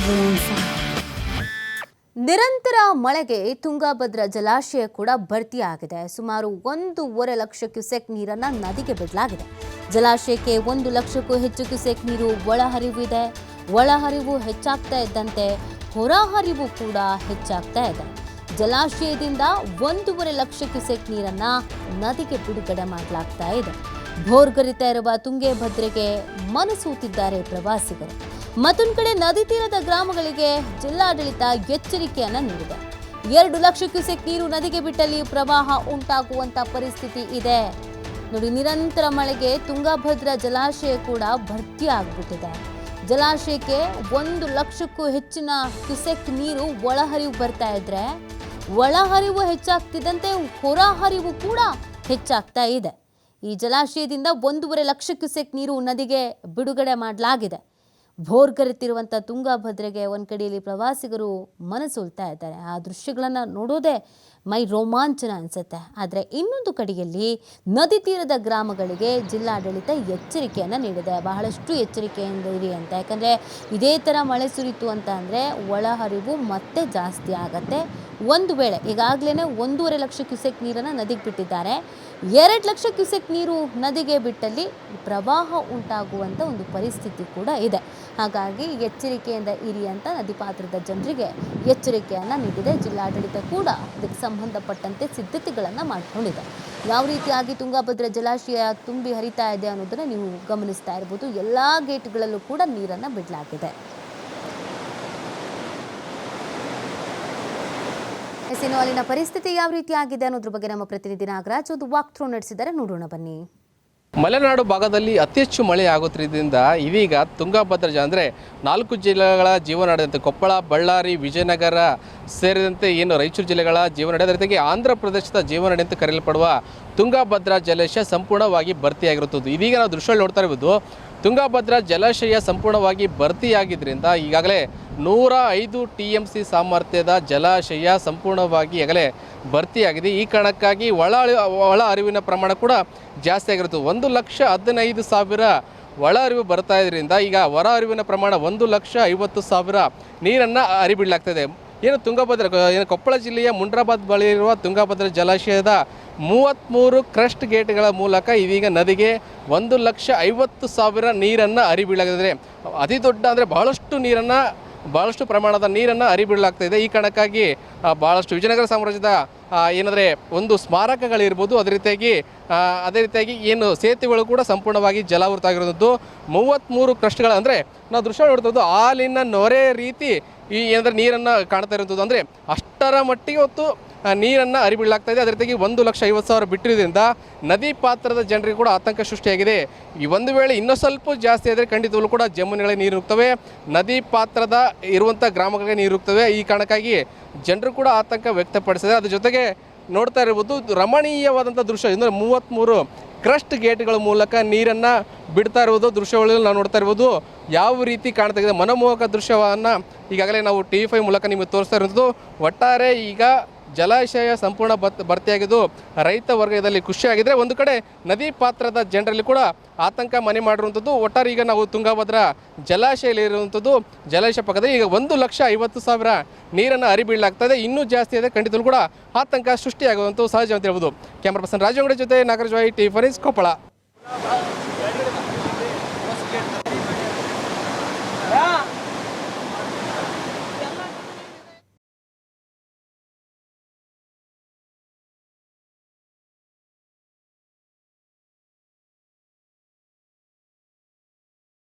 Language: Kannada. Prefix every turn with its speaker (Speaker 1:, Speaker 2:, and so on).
Speaker 1: everyone fine. ನಿರಂತರ ಮಳೆಗೆ ತುಂಗಭದ್ರಾ ಜಲಾಶಯ ಕೂಡ ಭರ್ತಿಯಾಗಿದೆ. ಸುಮಾರು 1.5 ಲಕ್ಷ ಕ್ಯೂಸೆಕ್ ನೀರನ್ನು ನದಿಗೆ ಬಿಡಲಾಗಿದೆ. ಜಲಾಶಯಕ್ಕೆ 1 ಲಕ್ಷಕ್ಕೂ ಹೆಚ್ಚು ಕ್ಯೂಸೆಕ್ ನೀರು ಒಳಹರಿವಿದೆ. ಒಳಹರಿವು ಹೆಚ್ಚಾಗ್ತಾ ಇದ್ದಂತೆ ಹೊರಹರಿವು ಕೂಡ ಹೆಚ್ಚಾಗ್ತಾ ಇದೆ. ಜಲಾಶಯದಿಂದ 1.5 ಲಕ್ಷ ಕ್ಯೂಸೆಕ್ ನೀರನ್ನು ನದಿಗೆ ಬಿಡುಗಡೆ ಮಾಡಲಾಗ್ತಾ ಇದೆ. ಭೋರ್ಗರಿತಾ ಇರುವ ತುಂಗಭದ್ರೆಗೆ ಮನಸೂತಿದ್ದಾರೆ ಪ್ರವಾಸಿಗರು. ಮತ್ತೊಂದು ಕಡೆ ನದಿ ತೀರದ ಗ್ರಾಮಗಳಿಗೆ ಜಿಲ್ಲಾಡಳಿತ ಎಚ್ಚರಿಕೆಯನ್ನ ನೀಡಿದೆ. 2 ಲಕ್ಷ ಕ್ಯೂಸೆಕ್ ನೀರು ನದಿಗೆ ಬಿಟ್ಟಲ್ಲಿ ಪ್ರವಾಹ ಉಂಟಾಗುವಂತ ಪರಿಸ್ಥಿತಿ ಇದೆ. ನೋಡಿ, ನಿರಂತರ ಮಳೆಗೆ ತುಂಗಭದ್ರಾ ಜಲಾಶಯ ಕೂಡ ಭರ್ತಿ ಆಗ್ಬಿಟ್ಟಿದೆ. ಜಲಾಶಯಕ್ಕೆ 1 ಲಕ್ಷಕ್ಕೂ ಹೆಚ್ಚಿನ ಕ್ಯೂಸೆಕ್ ನೀರು ಒಳಹರಿವು ಬರ್ತಾ ಇದ್ರೆ ಒಳಹರಿವು ಹೆಚ್ಚಾಗ್ತಿದ್ದಂತೆ ಹೊರಹರಿವು ಕೂಡ ಹೆಚ್ಚಾಗ್ತಾ ಇದೆ. ಈ ಜಲಾಶಯದಿಂದ 1.5 ಲಕ್ಷ ಕ್ಯೂಸೆಕ್ ನೀರು ನದಿಗೆ ಬಿಡುಗಡೆ ಮಾಡಲಾಗಿದೆ. ಭೋರ್ಗರೆತಿರುವಂಥ ತುಂಗಭದ್ರೆಗೆ ಒಂದು ಕಡೆಯಲ್ಲಿ ಪ್ರವಾಸಿಗರು ಮನಸೋಲ್ತಾ ಇದ್ದಾರೆ. ಆ ದೃಶ್ಯಗಳನ್ನು ನೋಡೋದೇ ಮೈ ರೋಮಾಂಚನ ಅನಿಸುತ್ತೆ. ಆದರೆ ಇನ್ನೊಂದು ಕಡೆಯಲ್ಲಿ ನದಿ ತೀರದ ಗ್ರಾಮಗಳಿಗೆ ಜಿಲ್ಲಾಡಳಿತ ಎಚ್ಚರಿಕೆಯನ್ನು ನೀಡಿದೆ. ಬಹಳಷ್ಟು ಎಚ್ಚರಿಕೆಯಿಂದ ಇರಿ ಅಂತ. ಯಾಕಂದರೆ ಇದೇ ಥರ ಮಳೆ ಸುರಿತು ಅಂತ ಅಂದರೆ ಒಳಹರಿವು ಮತ್ತೆ ಜಾಸ್ತಿ ಆಗತ್ತೆ. ಒಂದು ವೇಳೆ ಈಗಾಗಲೇ 1.5 ಲಕ್ಷ ಕ್ಯೂಸೆಕ್ ನೀರನ್ನು ನದಿಗೆ ಬಿಟ್ಟಿದ್ದಾರೆ. 2 ಲಕ್ಷ ಕ್ಯೂಸೆಕ್ ನೀರು ನದಿಗೆ ಬಿಟ್ಟಲ್ಲಿ ಪ್ರವಾಹ ಉಂಟಾಗುವಂಥ ಒಂದು ಪರಿಸ್ಥಿತಿ ಕೂಡ ಇದೆ. ಹಾಗಾಗಿ ಎಚ್ಚರಿಕೆಯಿಂದ ಇರಿ ಅಂತ ನದಿ ಪಾತ್ರದ ಜನರಿಗೆ ಎಚ್ಚರಿಕೆಯನ್ನು ನೀಡಿದೆ. ಜಿಲ್ಲಾಡಳಿತ ಕೂಡ ಇದಕ್ಕೆ ಸಂಬಂಧಪಟ್ಟಂತೆ ಸಿದ್ಧತೆಗಳನ್ನು ಮಾಡಿಕೊಂಡಿದೆ. ಯಾವ ರೀತಿಯಾಗಿ ತುಂಗಭದ್ರಾ ಜಲಾಶಯ ತುಂಬಿ ಹರಿತಾ ಇದೆ ಅನ್ನೋದನ್ನು ನೀವು ಗಮನಿಸ್ತಾ ಇರ್ಬೋದು. ಎಲ್ಲ ಗೇಟ್ಗಳಲ್ಲೂ ಕೂಡ ನೀರನ್ನು ಬಿಡಲಾಗಿದೆ. ಇನ್ನು ಅಲ್ಲಿನ ಪರಿಸ್ಥಿತಿ ಯಾವ ರೀತಿ ಆಗಿದೆ ಅನ್ನೋದ್ರ ಬಗ್ಗೆ ನಮ್ಮ ಪ್ರತಿನಿಧಿ ನಾಗರಾಜ್ ಒಂದು ವಾಕ್ ಥ್ರೂ ನಡೆಸಿದ್ದಾರೆ. ನೋಡೋಣ ಬನ್ನಿ.
Speaker 2: ಮಲೆನಾಡು ಭಾಗದಲ್ಲಿ ಅತಿ ಹೆಚ್ಚು ಮಳೆ ಆಗುತ್ತಿದ್ದರಿಂದ ಇದೀಗ ತುಂಗಭದ್ರಾ ಅಂದರೆ 4 ಜಿಲ್ಲೆಗಳ ಜೀವನಾಡಿದಂತೆ ಕೊಪ್ಪಳ, ಬಳ್ಳಾರಿ, ವಿಜಯನಗರ ಸೇರಿದಂತೆ ಏನು ರಾಯಚೂರು ಜಿಲ್ಲೆಗಳ ಜೀವನಾಡಿ, ಅದೇ ರೀತಿಯಾಗಿ ಆಂಧ್ರ ಪ್ರದೇಶದ ಜೀವನಾಡಿ ಅಂತ ಕರೆಯಲ್ಪಡುವ ತುಂಗಭದ್ರಾ ಜಲಾಶಯ ಸಂಪೂರ್ಣವಾಗಿ ಭರ್ತಿಯಾಗಿರುತ್ತದೆ. ಇದೀಗ ನಾವು ದೃಶ್ಯದಲ್ಲಿ ನೋಡ್ತಾ ಇರ್ಬೋದು. ತುಂಗಭದ್ರಾ ಜಲಾಶಯ ಸಂಪೂರ್ಣವಾಗಿ ಭರ್ತಿಯಾಗಿದ್ದರಿಂದ ಈಗಾಗಲೇ 105 TMC ಸಾಮರ್ಥ್ಯದ ಜಲಾಶಯ ಸಂಪೂರ್ಣವಾಗಿ ಈಗಾಗಲೇ ಭರ್ತಿಯಾಗಿದೆ. ಈ ಕಾರಣಕ್ಕಾಗಿ ಒಳ ಹರಿವಿನ ಪ್ರಮಾಣ ಕೂಡ ಜಾಸ್ತಿ ಆಗಿರುತ್ತೆ. 1,15,000 ಒಳ ಹರಿವು ಬರ್ತಾ ಇದರಿಂದ ಈಗ ಹೊರ ಹರಿವಿನ ಪ್ರಮಾಣ 1,50,000 ನೀರನ್ನು ಹರಿಬಿಡಲಾಗ್ತದೆ. ಏನು ತುಂಗಭದ್ರಾ ಕೊಪ್ಪಳ ಜಿಲ್ಲೆಯ ಮುಂಡ್ರಾಬಾದ್ ಬಳಿ ಇರುವ ತುಂಗಭದ್ರಾ ಜಲಾಶಯದ 33 ಕ್ರಸ್ಟ್ ಗೇಟ್ಗಳ ಮೂಲಕ ಇದೀಗ ನದಿಗೆ 1,50,000 ನೀರನ್ನು ಹರಿಬಿಡಲಾಗಿದೆ. ಅತಿ ದೊಡ್ಡ ಅಂದರೆ ಬಹಳಷ್ಟು ಪ್ರಮಾಣದ ನೀರನ್ನು ಹರಿಬಿಡಲಾಗ್ತಾ ಇದೆ. ಈ ಕಾರಣಕ್ಕಾಗಿ ಭಾಳಷ್ಟು ವಿಜಯನಗರ ಸಾಮ್ರಾಜ್ಯದ ಏನಂದರೆ ಒಂದು ಸ್ಮಾರಕಗಳಿರ್ಬೋದು, ಅದೇ ರೀತಿಯಾಗಿ ಏನು ಸೇತುವೆಗಳು ಕೂಡ ಸಂಪೂರ್ಣವಾಗಿ ಜಲಾವೃತ ಆಗಿರೋದು. 33 ಕ್ರಸ್ಟ್ಗಳು ಅಂದರೆ ನಾವು ದೃಶ್ಯ ನೋಡ್ಬೋದು. ಹಾಲಿನ ನೊರೆ ರೀತಿ ಈ ಏನಂದರೆ ನೀರನ್ನು ಕಾಣ್ತಾ ಇರೋದು. ಅಂದರೆ ಅಷ್ಟರ ಮಟ್ಟಿಗೆ ಹೊತ್ತು ನೀರನ್ನು ಹರಿಬಿಡಲಾಗ್ತಾ ಇದೆ. ಅದೇ ರೀತಿಯಾಗಿ 1,50,000 ಬಿಟ್ಟಿರೋದ್ರಿಂದ ನದಿ ಪಾತ್ರದ ಜನರಿಗೆ ಕೂಡ ಆತಂಕ ಸೃಷ್ಟಿಯಾಗಿದೆ. ಈ ಒಂದು ವೇಳೆ ಇನ್ನೂ ಸ್ವಲ್ಪ ಜಾಸ್ತಿ ಆದರೆ ಖಂಡಿತವೂ ಕೂಡ ಜಮೀನುಗಳಿಗೆ ನೀರು ನುಗ್ತವೆ, ನದಿ ಪಾತ್ರದ ಇರುವಂಥ ಗ್ರಾಮಗಳಿಗೆ ನೀರು ನುಗ್ತವೆ. ಈ ಕಾರಣಕ್ಕಾಗಿ ಜನರು ಕೂಡ ಆತಂಕ ವ್ಯಕ್ತಪಡಿಸಿದೆ. ಅದ್ರ ಜೊತೆಗೆ ನೋಡ್ತಾ ಇರ್ಬೋದು ರಮಣೀಯವಾದಂಥ ದೃಶ್ಯ. ಅಂದರೆ 33 ಕ್ರಸ್ಟ್ ಗೇಟ್ಗಳ ಮೂಲಕ ನೀರನ್ನು ಬಿಡ್ತಾ ಇರುವುದು ದೃಶ್ಯಗಳಲ್ಲಿ ನಾವು ನೋಡ್ತಾ ಇರ್ಬೋದು. ಯಾವ ರೀತಿ ಕಾಣ್ತಾ ಇದೆ ಮನಮೋಹಕ ದೃಶ್ಯವನ್ನು ಈಗಾಗಲೇ ನಾವು TV5 ಮೂಲಕ ನಿಮಗೆ ತೋರಿಸ್ತಾ ಇರೋದು. ಒಟ್ಟಾರೆ ಈಗ ಜಲಾಶಯ ಸಂಪೂರ್ಣ ಭರ್ತಿಯಾಗಿದ್ದು ರೈತ ವರ್ಗದಲ್ಲಿ ಖುಷಿಯಾಗಿದ್ದರೆ, ಒಂದು ಕಡೆ ನದಿ ಪಾತ್ರದ ಜನರಲ್ಲಿ ಕೂಡ ಆತಂಕ ಮನೆ ಮಾಡಿರುವಂಥದ್ದು. ಒಟ್ಟಾರೆ ಈಗ ನಾವು ತುಂಗಭದ್ರಾ ಜಲಾಶಯಲ್ಲಿ ಇರುವಂಥದ್ದು ಜಲಾಶಯ ಪಕ್ಕದಲ್ಲಿ ಈಗ 1,50,000 ನೀರನ್ನು ಹರಿಬಿಡಲಾಗ್ತದೆ. ಇನ್ನೂ ಜಾಸ್ತಿ ಇದೆ, ಖಂಡಿತವೂ ಕೂಡ ಆತಂಕ ಸೃಷ್ಟಿಯಾಗುವಂಥ ಸಹಜ ಅಂತ ಹೇಳ್ಬೋದು. ಕ್ಯಾಮ್ರಾ ಪರ್ಸನ್ ರಾಜಂಗಡಿ ಜೊತೆ ನಾಗರಾಜ್, TV5 ಕೊಪ್ಪಳ.